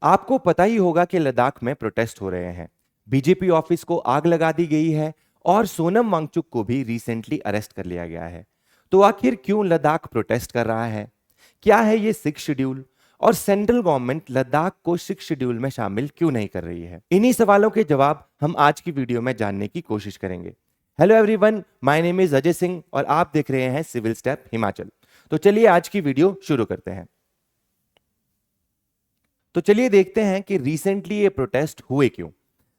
आपको पता ही होगा कि लद्दाख में प्रोटेस्ट हो रहे हैं। बीजेपी ऑफिस को आग लगा दी गई है और सोनम वांगचुक को भी रिसेंटली अरेस्ट कर लिया गया है। तो आखिर क्यों लद्दाख प्रोटेस्ट कर रहा है? क्या है ये सिक्स शेड्यूल? और सेंट्रल गवर्नमेंट लद्दाख को सिक्स शेड्यूल में शामिल क्यों नहीं कर रही है? इन्हीं सवालों के जवाब हम आज की वीडियो में जानने की कोशिश करेंगे। Hello everyone, my name is Ajay Singh और आप देख रहे हैं सिविल स्टेप हिमाचल। तो चलिए आज की वीडियो शुरू करते हैं। तो चलिए देखते हैं कि रिसेंटली ये प्रोटेस्ट हुए क्यों।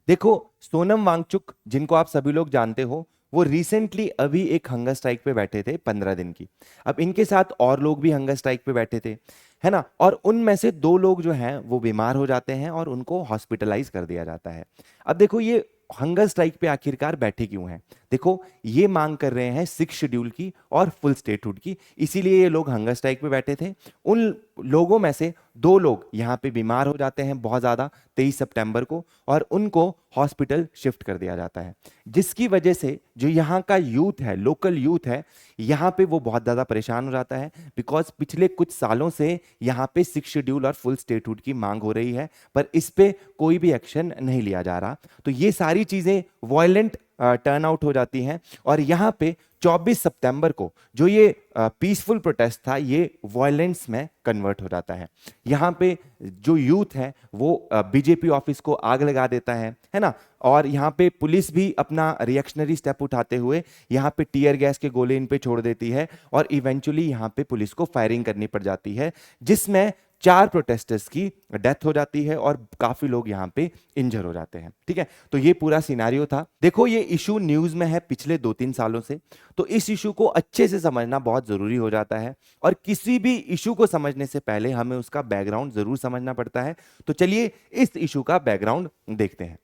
देखो, सोनम वांगचुक जिनको आप सभी लोग जानते हो, वो रिसेंटली अभी एक हंगर स्ट्राइक पे बैठे थे 15 दिन की। अब इनके साथ और लोग भी हंगर स्ट्राइक पे बैठे थे, है ना। और उनमें से 2 लोग जो हैं वो बीमार हो जाते हैं और उनको हॉस्पिटलाइज कर दिया जाता है। अब देखो, ये हंगर स्ट्राइक पे आखिरकार बैठे क्यों हैं? देखो, ये मांग कर रहे हैं सिक्स शेड्यूल की और फुल स्टेटहुड की, इसीलिए ये लोग हंगर स्ट्राइक पे बैठे थे। उन लोगों में से 2 लोग यहाँ पे बीमार हो जाते हैं बहुत ज़्यादा 23 सितंबर को, और उनको हॉस्पिटल शिफ्ट कर दिया जाता है, जिसकी वजह से जो यहाँ का यूथ है, लोकल यूथ है, यहाँ पे वो बहुत ज़्यादा परेशान हो जाता है। बिकॉज पिछले कुछ सालों से यहाँ पे सिक्स शेड्यूल और फुल स्टेटहुड की मांग हो रही है, पर इस पे कोई भी एक्शन नहीं लिया जा रहा। तो ये सारी चीज़ें वॉयलेंट टर्न आउट हो जाती हैं और यहाँ पे 24 सितंबर को जो ये पीसफुल प्रोटेस्ट था, ये वॉयलेंस में कन्वर्ट हो जाता है। यहाँ पे जो यूथ है वो बीजेपी ऑफिस को आग लगा देता है ना। और यहाँ पे पुलिस भी अपना रिएक्शनरी स्टेप उठाते हुए यहाँ पे टीयर गैस के गोले इन पे छोड़ देती है और इवेंचुअली यहाँ पे पुलिस को फायरिंग करनी पड़ जाती है, जिसमें 4 प्रोटेस्टर्स की डेथ हो जाती है और काफी लोग यहाँ पे इंजर हो जाते हैं। ठीक है, तो ये पूरा सिनारियो था। देखो, ये इशू न्यूज में है पिछले 2-3 सालों से, तो इस इशू को अच्छे से समझना बहुत जरूरी हो जाता है। और किसी भी इशू को समझने से पहले हमें उसका बैकग्राउंड जरूर समझना पड़ता है। तो चलिए इस इशू का बैकग्राउंड देखते हैं।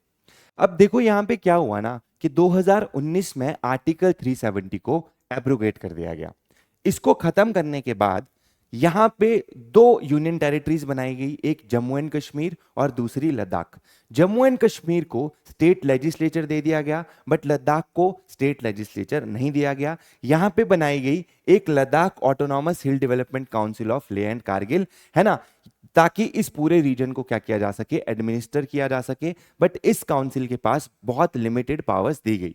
अब देखो, यहाँ पे क्या हुआ ना कि 2019 में आर्टिकल 370 को एब्रोगेट कर दिया गया। इसको खत्म करने के बाद यहां पे 2 यूनियन टेरिटरीज बनाई गई, एक जम्मू एंड कश्मीर और दूसरी लद्दाख। जम्मू एंड कश्मीर को स्टेट लेजिस्लेचर दे दिया गया, बट लद्दाख को स्टेट लेजिस्लेचर नहीं दिया गया। यहां पे बनाई गई एक Ladakh autonomous hill development council of ले एंड कारगिल, है ना, ताकि इस पूरे रीजन को क्या किया जा सके, एडमिनिस्टर किया जा सके। बट इस काउंसिल के पास बहुत लिमिटेड पावर्स दी गई।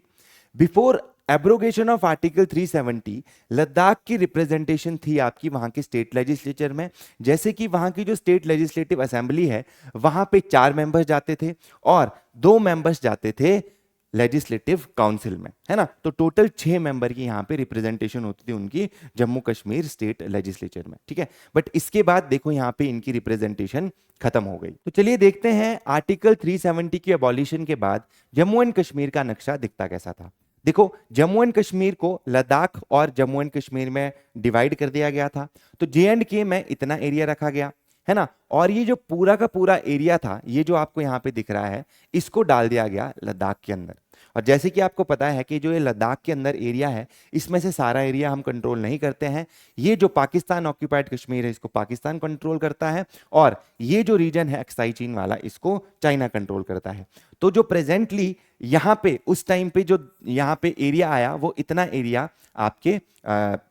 Before abrogation of article 370 Ladakh की रिप्रेजेंटेशन थी आपकी वहां के स्टेट लेजिस्लेचर में। जैसे कि वहां की जो स्टेट लेजिस्लेटिव असेंबली है, वहां पे 4 मेंबर्स जाते थे और 2 मेंबर्स जाते थे लेजिस्लेटिव काउंसिल में, है ना। तो टोटल 6 मेंबर की यहाँ पे रिप्रेजेंटेशन होती थी उनकी जम्मू कश्मीर स्टेट लेजिस्लेचर में। ठीक है, बट इसके बाद देखो यहाँ पे इनकी रिप्रेजेंटेशन खत्म हो गई। तो चलिए देखते हैं आर्टिकल 370 की अबॉलिशन के बाद जम्मू एंड कश्मीर का नक्शा दिखता कैसा था। देखो, जम्मू एंड कश्मीर को लद्दाख और जम्मू एंड कश्मीर में डिवाइड कर दिया गया था। तो J&K में इतना एरिया रखा गया, है ना। और ये जो पूरा का पूरा एरिया था, ये जो आपको यहाँ पे दिख रहा है, इसको डाल दिया गया लद्दाख के अंदर। और जैसे कि आपको पता है कि जो ये लद्दाख के अंदर एरिया है, इसमें से सारा एरिया हम कंट्रोल नहीं करते हैं। ये जो पाकिस्तान ऑक्यूपाइड कश्मीर है, इसको पाकिस्तान कंट्रोल करता है, और ये जो रीजन है अक्साई चीन वाला, इसको चाइना कंट्रोल करता है। तो जो प्रेजेंटली यहाँ पे उस टाइम पे जो यहाँ पे एरिया आया, वो इतना एरिया आपके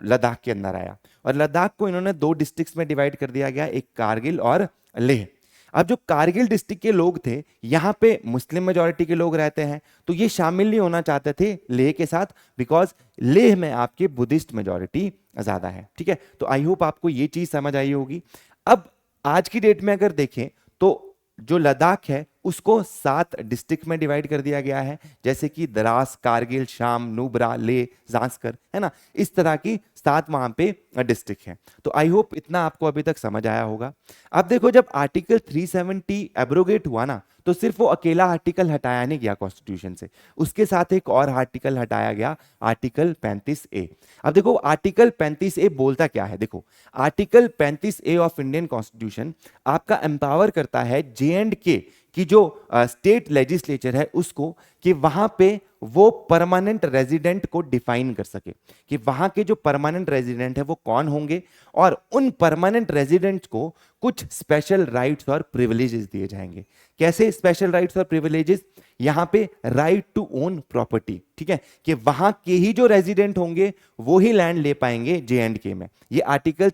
लद्दाख के अंदर आया। और लद्दाख को इन्होंने 2 डिस्ट्रिक्ट्स में डिवाइड कर दिया गया, एक कारगिल और लेह। अब जो कारगिल डिस्ट्रिक्ट के लोग थे, यहाँ पे मुस्लिम मेजॉरिटी के लोग रहते हैं, तो ये शामिल नहीं होना चाहते थे लेह के साथ, बिकॉज लेह में आपके बुद्धिस्ट मेजॉरिटी ज्यादा है। ठीक है, तो आई होप आपको ये चीज समझ आई होगी। अब आज की डेट में अगर देखें तो जो लद्दाख है उसको 7 डिस्ट्रिक्ट में डिवाइड कर दिया गया है, जैसे कि द्रास, कारगिल, शाम, नुब्रा, ले, जांस्कर, है ना। इस तरह की 7 वहां पे डिस्ट्रिक्ट हैं। तो आई होप इतना आपको अभी तक समझ आया होगा। अब देखो, जब आर्टिकल 370 एब्रोगेट हुआ ना, तो सिर्फ वो अकेला आर्टिकल हटाया नहीं गया कॉन्स्टिट्यूशन से, उसके साथ एक और आर्टिकल हटाया गया, आर्टिकल 35A। अब देखो, आर्टिकल 35A बोलता क्या है। देखो, article 35A of Indian constitution आपका एम्पावर करता है J&K कि जो स्टेट लेजिस्लेचर है उसको, कि वहां पे वो परमानेंट रेजिडेंट को डिफाइन कर सके, कि वहां के जो परमानेंट रेजिडेंट है वो कौन होंगे, और उन परमानेंट रेजिडेंट्स को कुछ स्पेशल राइट्स और प्रिविलेजेस दिए जाएंगे। कैसे स्पेशल राइट्स और प्रिविलेजेस? यहां पे राइट टू ओन प्रॉपर्टी, ठीक है, कि वहां के ही जो रेजिडेंट होंगे वो ही लैंड ले पाएंगे J&K में। ये आर्टिकल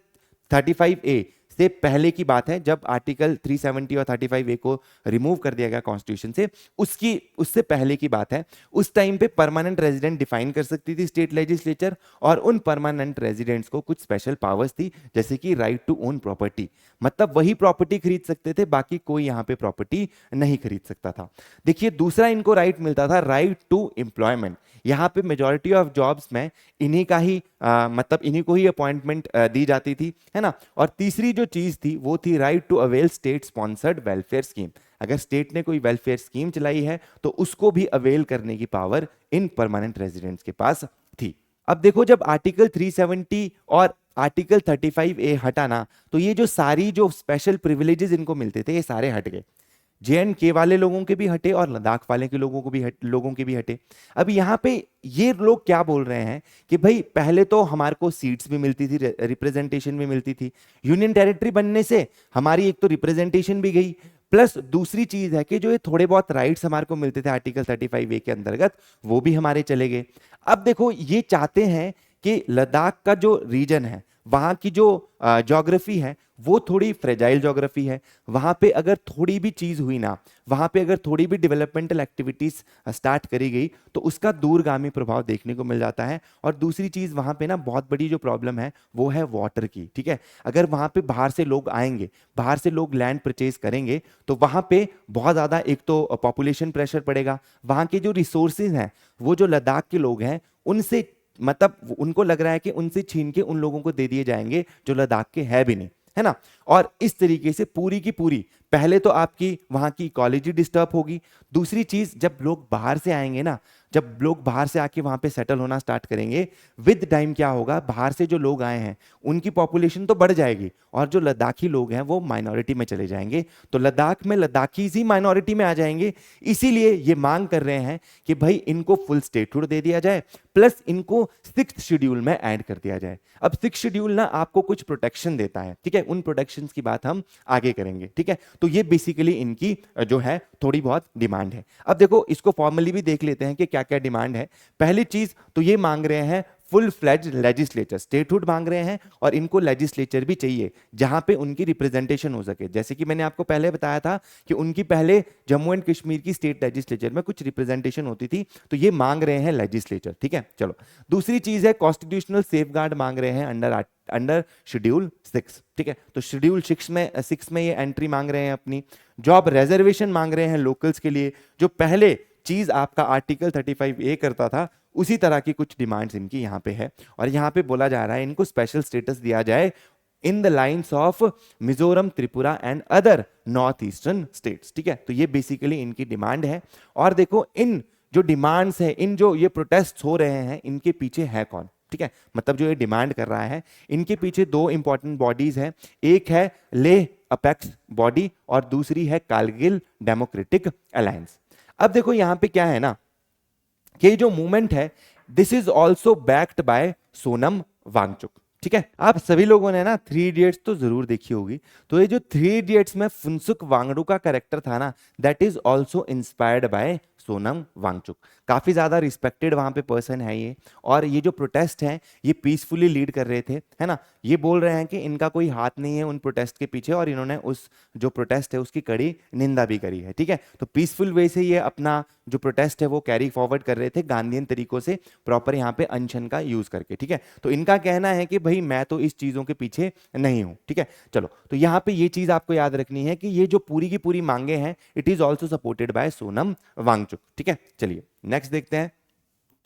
35A से पहले की बात है, जब आर्टिकल 370 और 35A को रिमूव कर दिया गया कॉन्स्टिट्यूशन से, उससे पहले की बात है। उस टाइम पे परमानेंट रेजिडेंट डिफाइन कर सकती थी स्टेट लेजिस्लेचर, और उन परमानेंट रेजिडेंट्स को कुछ स्पेशल पावर्स थी, जैसे कि राइट टू ओन प्रॉपर्टी, मतलब वही प्रॉपर्टी खरीद सकते थे, बाकी कोई यहाँ पे प्रॉपर्टी नहीं खरीद सकता था। देखिए दूसरा इनको राइट मिलता था, राइट टू एम्प्लॉयमेंट। यहाँ पे मेजॉरिटी ऑफ जॉब्स में इन्हीं का ही मतलब इन्हीं को ही अपॉइंटमेंट दी जाती थी, है ना। और तीसरी जो चीज थी वो थी right to avail state sponsored welfare scheme. अगर स्टेट ने कोई वेलफेयर स्कीम चलाई है तो उसको भी अवेल करने की पावर इन परमानेंट रेजिडेंट्स के पास थी। अब देखो, जब आर्टिकल 370 और आर्टिकल 35A हटाना, तो ये जो सारी जो स्पेशल प्रिविलेजेस इनको मिलते थे ये सारे हट गए। JNK वाले लोगों के भी हटे और लद्दाख वाले के लोगों के भी हटे। अब यहाँ पे ये लोग क्या बोल रहे हैं कि भाई पहले तो हमारे को सीट्स भी मिलती थी, रिप्रेजेंटेशन भी मिलती थी, यूनियन टेरिटरी बनने से हमारी एक तो रिप्रेजेंटेशन भी गई, प्लस दूसरी चीज है कि जो ये थोड़े बहुत राइट्स हमारे को मिलते थे आर्टिकल 35A के अंतर्गत, वो भी हमारे चले गए। अब देखो ये चाहते हैं कि लद्दाख का जो रीजन है, वहां की जो ज्योग्राफी है वो थोड़ी फ्रेजाइल ज्योग्राफी है, वहां पे अगर थोड़ी भी चीज हुई ना, वहां पे अगर थोड़ी भी डेवलपमेंटल एक्टिविटीज स्टार्ट करी गई तो उसका दूरगामी प्रभाव देखने को मिल जाता है। और दूसरी चीज वहां पे ना बहुत बड़ी जो प्रॉब्लम है वो है वाटर की, ठीक है। अगर वहां पे बाहर से लोग आएंगे, बाहर से लोग लैंड परचेज करेंगे, तो वहां पे बहुत ज्यादा एक तो पॉपुलेशन प्रेशर पड़ेगा, वहां के जो रिसोर्सेज हैं वो जो लद्दाख के लोग हैं उनसे, मतलब उनको लग रहा है कि उनसे छीन के उन लोगों को दे दिए जाएंगे जो लद्दाख के है भी नहीं, है ना। और इस तरीके से पूरी की पूरी, पहले तो आपकी वहां की इकोलॉजी डिस्टर्ब होगी, दूसरी चीज जब लोग बाहर से आएंगे ना, जब लोग बाहर से आके वहां पे सेटल होना स्टार्ट करेंगे, विद टाइम क्या होगा, बाहर से जो लोग आए हैं उनकी पॉपुलेशन तो बढ़ जाएगी और जो लद्दाखी लोग हैं वो माइनॉरिटी में चले जाएंगे, तो लद्दाख में लद्दाखी ही माइनॉरिटी में आ जाएंगे। इसीलिए ये मांग कर रहे हैं कि भाई इनको फुल स्टेटहुड दे दिया जाए, प्लस इनको 6th शेड्यूल में ऐड कर दिया जाए। अब 6th शेड्यूल ना आपको कुछ प्रोटेक्शन देता है, ठीक है, उन प्रोटेक्शंस की बात हम आगे करेंगे, ठीक है। तो ये बेसिकली इनकी जो है थोड़ी बहुत डिमांड है। अब देखो इसको फॉर्मली भी देख लेते हैं कि क्या क्या डिमांड है। पहली चीज तो ये मांग रहे हैं फुल फ्लेज्ड लेजिस्लेचर, स्टेटहुड मांग रहे हैं, और इनको लेजिस्लेचर भी चाहिए जहां पे उनकी रिप्रेजेंटेशन हो सके। जैसे कि मैंने आपको पहले बताया था कि उनकी पहले जम्मू एंड कश्मीर की स्टेट लेजिस्लेचर में कुछ रिप्रेजेंटेशन होती थी, तो ये मांग रहे हैं लेजिस्लेचर, ठीक है। चलो दूसरी चीज है कॉन्स्टिट्यूशनल सेफगार्ड मांग रहे हैं अंडर शेड्यूल 6, ठीक है। तो शेड्यूल 6 में ये एंट्री मांग रहे हैं अपनी। जॉब रिजर्वेशन मांग रहे हैं लोकल्स के लिए, जो पहले चीज आपका आर्टिकल 35A करता था उसी तरह की कुछ डिमांड्स इनकी यहाँ पे है। और यहाँ पे बोला जा रहा है इनको स्पेशल स्टेटस दिया जाए in the lines of Mizoram, Tripura and other north eastern states, ठीक है। तो ये बेसिकली इनकी डिमांड है। और देखो इन जो डिमांड्स है, इन जो ये प्रोटेस्ट हो रहे हैं, इनके पीछे है कौन, ठीक है। मतलब जो ये डिमांड कर रहा है, इनके पीछे दो इंपॉर्टेंट बॉडीज हैं, एक है लेह अपेक्स बॉडी और दूसरी है कारगिल डेमोक्रेटिक अलायंस। अब देखो यहां पे क्या है ना कि जो मूवमेंट है this is also backed by Sonam Wangchuk, ठीक है। आप सभी लोगों ने ना 3 इडियट्स तो जरूर देखी होगी, तो ये जो 3 इडियट्स में फुनसुक वांगडू का कैरेक्टर था ना, that is also inspired by Sonam Wangchuk. काफी ज्यादा रिस्पेक्टेड वहां पे पर्सन है ये, और ये जो प्रोटेस्ट है ये पीसफुली लीड कर रहे थे, है ना। ये बोल रहे हैं कि इनका कोई हाथ नहीं है उन प्रोटेस्ट के पीछे, और इन्होंने उस जो प्रोटेस्ट है उसकी कड़ी निंदा भी करी है, ठीक है। तो पीसफुल वे से ये अपना जो प्रोटेस्ट है वो कैरी फॉरवर्ड कर रहे थे गांधीयन तरीकों से, प्रॉपर यहाँ पे अनशन का यूज करके, ठीक है। तो इनका कहना है कि भाई मैं तो इस चीजों के पीछे नहीं हूं, ठीक है। चलो तो यहाँ पे ये चीज आपको याद रखनी है कि ये जो पूरी की पूरी मांगे हैं it is also supported by Sonam Wangchuk, ठीक है। चलिए नेक्स्ट देखते हैं।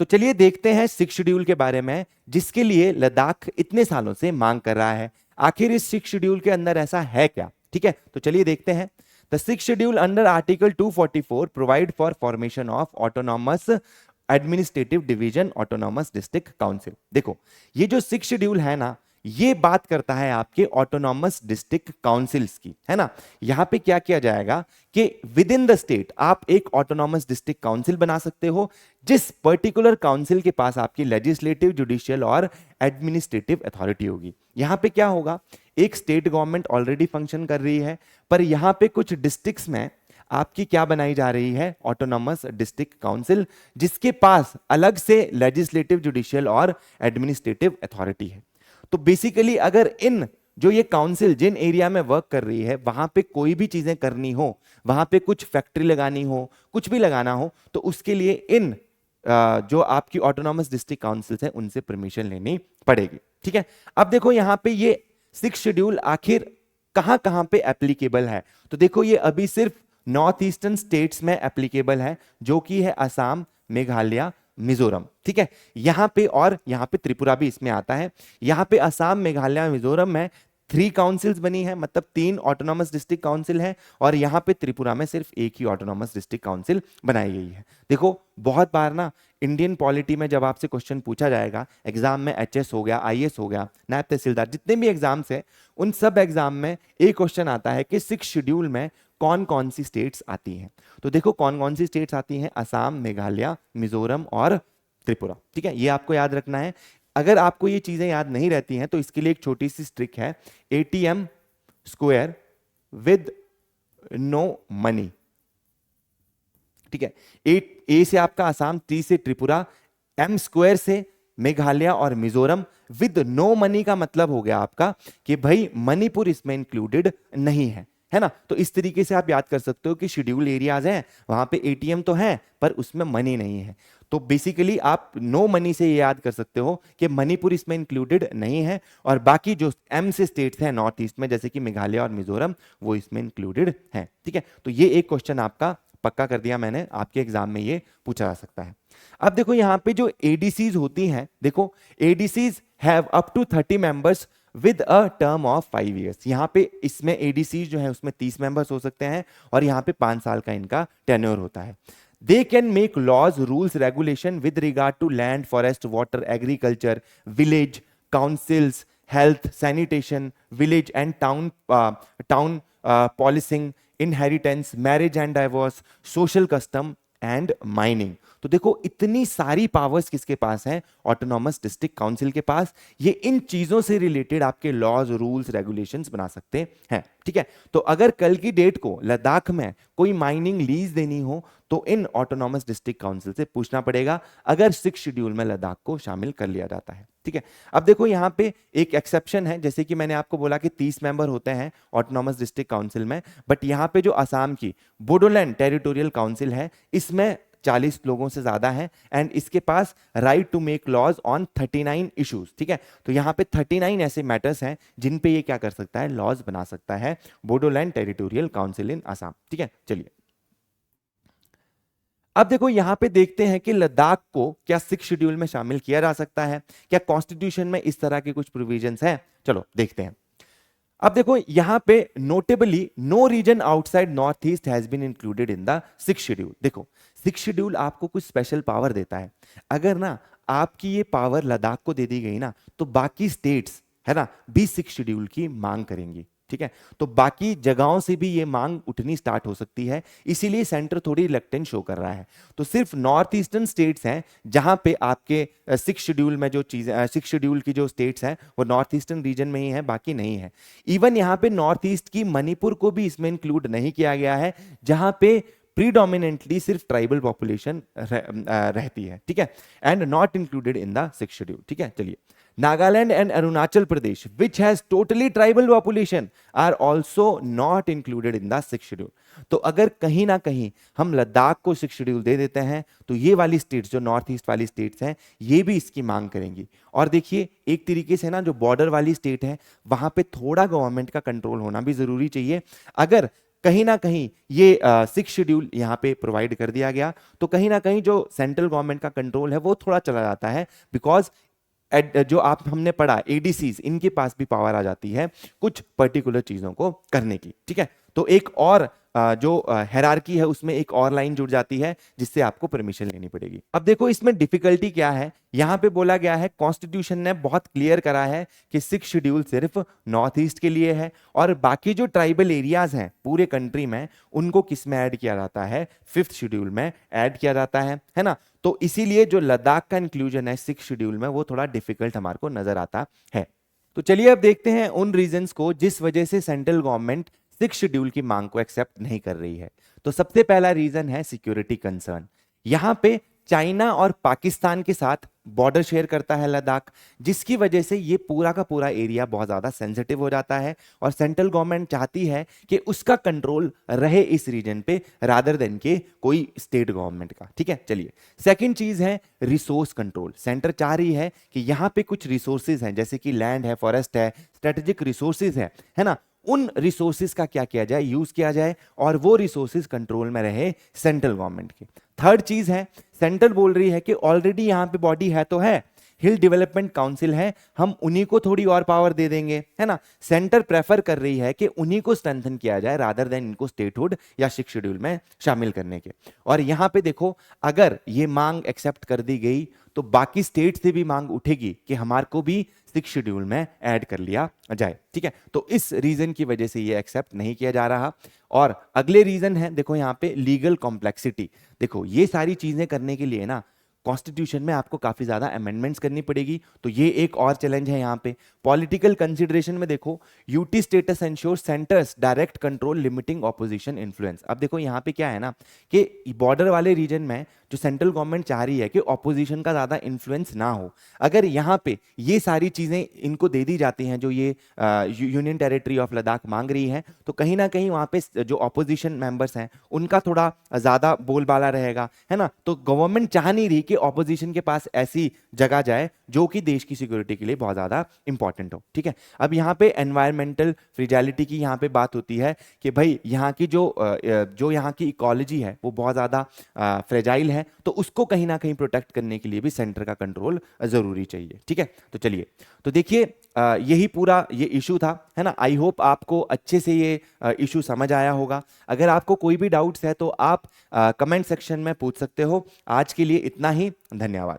तो चलिए देखते हैं 6 शेड्यूल के बारे में, जिसके लिए लद्दाख इतने सालों से मांग कर रहा है। आखिर इस 6 शेड्यूल के अंदर ऐसा है क्या, ठीक है। तो चलिए देखते हैं। The 6th schedule under article 244 provide for formation of autonomous administrative division autonomous district council. देखो ये जो 6 शेड्यूल है ना, ये बात करता है आपके ऑटोनॉमस डिस्ट्रिक्ट काउंसिल्स की, है ना। यहां पे क्या किया जाएगा कि विद इन द स्टेट आप एक ऑटोनॉमस डिस्ट्रिक्ट काउंसिल बना सकते हो, जिस पर्टिकुलर काउंसिल के पास आपकी लेजिस्लेटिव, जुडिशियल और एडमिनिस्ट्रेटिव अथॉरिटी होगी। यहां पे क्या होगा, एक स्टेट गवर्नमेंट ऑलरेडी फंक्शन कर रही है, पर यहां पे कुछ डिस्ट्रिक्ट्स में आपकी क्या बनाई जा रही है, ऑटोनॉमस डिस्ट्रिक्ट काउंसिल, जिसके पास अलग से लेजिस्लेटिव, जुडिशियल और एडमिनिस्ट्रेटिव अथॉरिटी है। तो बेसिकली अगर इन जो ये काउंसिल जिन एरिया में वर्क कर रही है वहां पे कोई भी चीजें करनी हो, वहां पे कुछ फैक्ट्री लगानी हो, कुछ भी लगाना हो, तो उसके लिए इन जो आपकी ऑटोनॉमस डिस्ट्रिक्ट काउंसिल्स हैं उनसे परमिशन लेनी पड़ेगी। ठीक है, अब देखो यहां पे ये 6 शेड्यूल आखिर कहां कहां पे एप्लीकेबल है। तो देखो ये अभी सिर्फ नॉर्थ ईस्टर्न स्टेट्स में एप्लीकेबल है, जो कि है असम, मेघालय, मिजोरम। ठीक है, यहां पे और यहां पे त्रिपुरा भी इसमें आता है। यहां पे असम, मेघालय, मिजोरम में 3 काउंसिल्स बनी है, मतलब 3 ऑटोनॉमस डिस्ट्रिक्ट काउंसिल है, और यहां पे त्रिपुरा में सिर्फ एक ही ऑटोनॉमस डिस्ट्रिक्ट काउंसिल बनाई गई है। देखो बहुत बार ना इंडियन पॉलिटी में जब आपसे क्वेश्चन पूछा जाएगा एग्जाम में, एचएस हो गया, आईएएस हो गया, नायब तहसीलदार, जितने भी एग्जाम्स है उन सब एग्जाम में एक क्वेश्चन आता है कि 6 शेड्यूल में कौन कौन सी स्टेट्स आती हैं। तो देखो कौन कौन सी स्टेट्स आती हैं, असम, मेघालय, मिजोरम और त्रिपुरा। ठीक है, ये आपको याद रखना है। अगर आपको ये चीजें याद नहीं रहती हैं तो इसके लिए एक छोटी सी ट्रिक है, ATM square with no money. ठीक है, ए से आपका असम, टी से त्रिपुरा, एम स्क्वायर से मेघालय और मिजोरम, विद नो मनी का मतलब हो गया आपका कि भाई मणिपुर इसमें इंक्लूडेड नहीं है ना। तो इस तरीके से आप याद कर सकते हो कि शेड्यूल एरियाज हैं वहां पे एटीएम तो है पर उसमें मनी नहीं है। तो बेसिकली आप नो मनी से ये याद कर सकते हो कि मणिपुर इसमें इंक्लूडेड नहीं है, और बाकी जो एम से स्टेट्स हैं नॉर्थ ईस्ट में जैसे कि मेघालय और मिजोरम वो इसमें इंक्लूडेड हैं। ठीक है, तो ये एक क्वेश्चन आपका पक्का कर दिया मैंने, आपके एग्जाम में ये पूछा जा सकता है। अब देखो यहां पे जो एडीसीज होती हैं, देखो ADCs have up to 30 members with a term of 5 years. यहां पे इसमें एडीसीज जो है उसमें 30 मेंबर्स हो सकते हैं और यहां पे 5 साल का इनका टेन्योर होता है। They can make laws, rules, regulation with regard to land, forest, water, agriculture, village, councils, health, sanitation, village and town policing, inheritance, marriage and divorce, social custom and mining। तो देखो इतनी सारी पावर्स किसके पास हैं, autonomous district council के पास। ये इन चीजों से रिलेटेड आपके लॉज, रूल्स, रेगुलेशंस बना सकते हैं। ठीक है, तो अगर कल की डेट को लद्दाख में कोई माइनिंग लीज देनी हो तो इन ऑटोनॉमस डिस्ट्रिक्ट काउंसिल से पूछना पड़ेगा, अगर 6 शेड्यूल में लद्दाख को शामिल कर लिया जाता है। ठीक है, अब देखो यहां पे एक एक्सेप्शन है, जैसे कि मैंने आपको बोला कि 30 मेंबर होते हैं ऑटोनॉमस डिस्ट्रिक्ट काउंसिल में, बट यहां पे जो असम की बोडोलैंड टेरिटोरियल काउंसिल है इसमें 40 लोगों से ज्यादा हैं एंड इसके पास right to make laws on 39 issues. ठीक है, तो यहां पे 39 ऐसे मैटर्स हैं जिन पे ये क्या कर सकता है, लॉज बना सकता है, बोडोलैंड टेरिटोरियल काउंसिल इन असम। ठीक है, चलिए अब देखो यहां पे देखते हैं कि लद्दाख को क्या 6 शेड्यूल में शामिल किया जा सकता है, क्या कॉन्स्टिट्यूशन में इस तरह के कुछ प्रोविजंस हैं। चलो देखते हैं। अब देखो यहां पे notably no region outside north east has been included in the 6 schedule. देखो 6 शेड्यूल आपको कुछ स्पेशल पावर देता है। अगर ना आपकी ये पावर लद्दाख को दे दी गई ना तो बाकी स्टेट्स है ना भी 6 शेड्यूल की मांग करेंगी। ठीक है, तो बाकी जगहों से भी ये मांग उठनी स्टार्ट हो सकती है, इसीलिए सेंटर थोड़ी रिलक्टेंट शो कर रहा है। तो सिर्फ नॉर्थ ईस्टर्न स्टेट्स हैं जहां पे आपके 6 शेड्यूल में जो चीजें 6 शेड्यूल की जो स्टेट्स हैं वो नॉर्थ ईस्टर्न रीजन में ही है, बाकी नहीं है। इवन यहां पे नॉर्थ ईस्ट की मणिपुर को भी इसमें इंक्लूड नहीं किया गया है, जहां पे प्रीडोमिनेंटली सिर्फ ट्राइबल पॉपुलेशन रहती है। ठीक है, and not included in the 6 schedule. ठीक है, चलिए Nagaland and Arunachal Pradesh which has totally tribal population are also not included in the 6 schedule. तो अगर कहीं ना कहीं हम लद्दाख को 6 शेड्यूल दे देते हैं तो ये वाली स्टेट्स जो नॉर्थ ईस्ट वाली स्टेट्स हैं ये भी इसकी मांग करेंगी। और देखिए एक तरीके से ना जो बॉर्डर वाली स्टेट है वहां पे थोड़ा गवर्नमेंट का कंट्रोल होना भी जरूरी चाहिए। अगर कहीं ना कहीं ये 6 शेड्यूल यहाँ पे प्रोवाइड कर दिया गया तो कहीं ना कहीं जो सेंट्रल गवर्नमेंट का कंट्रोल है वो थोड़ा चला जाता है, बिकॉज जो आप हमने पढ़ा एडीसीज इनके पास भी पावर आ जाती है कुछ पर्टिकुलर चीजों को करने की। ठीक है, तो एक और जो हायरार्की है उसमें एक और लाइन जुड़ जाती है जिससे आपको परमिशन लेनी पड़ेगी। अब देखो इसमें डिफिकल्टी क्या है, यहां पे बोला गया है कॉन्स्टिट्यूशन ने बहुत क्लियर करा है कि 6 शेड्यूल सिर्फ नॉर्थ ईस्ट के लिए है और बाकी जो ट्राइबल एरियाज हैं पूरे कंट्री में उनको किस में ऐड किया जाता है, 5th शेड्यूल में ऐड किया जाता है ना। तो इसीलिए जो लद्दाख का इंक्लूजन है 6 शेड्यूल में वो थोड़ा डिफिकल्ट हमारे को नजर आता है। तो चलिए अब देखते हैं उन रीजंस को जिस वजह से सेंट्रल गवर्नमेंट 6 शेड्यूल की मांग को एक्सेप्ट नहीं कर रही है। तो सबसे पहला रीजन है सिक्योरिटी कंसर्न। यहां पे चाइना और पाकिस्तान के साथ बॉर्डर शेयर करता है लद्दाख, जिसकी वजह से ये पूरा का पूरा एरिया बहुत ज़्यादा सेंसिटिव हो जाता है और सेंट्रल गवर्नमेंट चाहती है कि उसका कंट्रोल रहे इस रीजन पे रादर देन के कोई स्टेट गवर्नमेंट का। ठीक है, चलिए सेकंड चीज है रिसोर्स कंट्रोल। सेंटर चाह रही है कि यहाँ पे कुछ रिसोर्सेज हैं जैसे कि लैंड है, फॉरेस्ट है, स्ट्रेटेजिक रिसोर्सेज है ना, उन रिसोर्सेज का क्या किया जाए, यूज किया जाए और वो रिसोर्सेज कंट्रोल में रहे सेंट्रल गवर्नमेंट के। थर्ड चीज है सेंट्रल बोल रही है कि ऑलरेडी यहां पे बॉडी है तो है, हिल डेवलपमेंट काउंसिल है, हम उन्हीं को थोड़ी और पावर दे देंगे, है ना। सेंटर प्रेफर कर रही है कि उन्हीं को स्ट्रेंथन किया जाए रादर देन इनको स्टेटहुड या सिक्स शेड्यूल में शामिल करने के। और यहां पे देखो अगर ये मांग एक्सेप्ट कर दी गई तो बाकी स्टेट से भी मांग उठेगी कि हमारे को भी सिक्स शेड्यूल में ऐड कर लिया जाए। ठीक है, तो इस रीजन की वजह से ये एक्सेप्ट नहीं किया जा रहा। और अगले रीजन है देखो यहां पे लीगल कॉम्प्लेक्सिटी। देखो ये सारी चीजें करने के लिए ना कॉन्स्टिट्यूशन में आपको काफी ज्यादा अमेंडमेंट्स करनी पड़ेगी, तो ये एक और चैलेंज है यहाँ पे। पॉलिटिकल कंसिडरेशन में देखो UT status ensure centres direct control limiting opposition influence. अब देखो यहाँ पे क्या है ना कि बॉर्डर वाले रीजन में जो सेंट्रल गवर्नमेंट चाह रही है कि ऑपोजिशन का ज्यादा इन्फ्लुएंस ना हो, अगर यहाँ पे ये सारी चीजें इनको दे दी जाती हैं जो ये यूनियन टेरिटरी ऑफ लद्दाख मांग रही है, तो कहीं ना कहीं वहाँ पे जो ऑपोजिशन मेंबर्स हैं उनका थोड़ा ज्यादा बोलबाला रहेगा, है ना। तो गवर्नमेंट चाह नहीं रही कि ऑपोजिशन के पास ऐसी जगह जाए जो कि देश की सिक्योरिटी के लिए बहुत ज्यादा इंपॉर्टेंट हो। ठीक है, अब यहाँ पे एनवायरमेंटल फ्रिजैलिटी की यहाँ पे बात होती है कि भाई यहाँ की जो यहाँ की इकोलॉजी है वो बहुत ज्यादा फ्रेजाइल है, तो उसको कहीं ना कहीं प्रोटेक्ट करने के लिए भी सेंटर का कंट्रोल जरूरी चाहिए। ठीक है, तो चलिए तो देखिए यही पूरा ये इशू था, है ना। आई होप आपको अच्छे से ये इशू समझ आया होगा। अगर आपको कोई भी डाउट्स है तो आप कमेंट सेक्शन में पूछ सकते हो। आज के लिए इतना ही, धन्यवाद।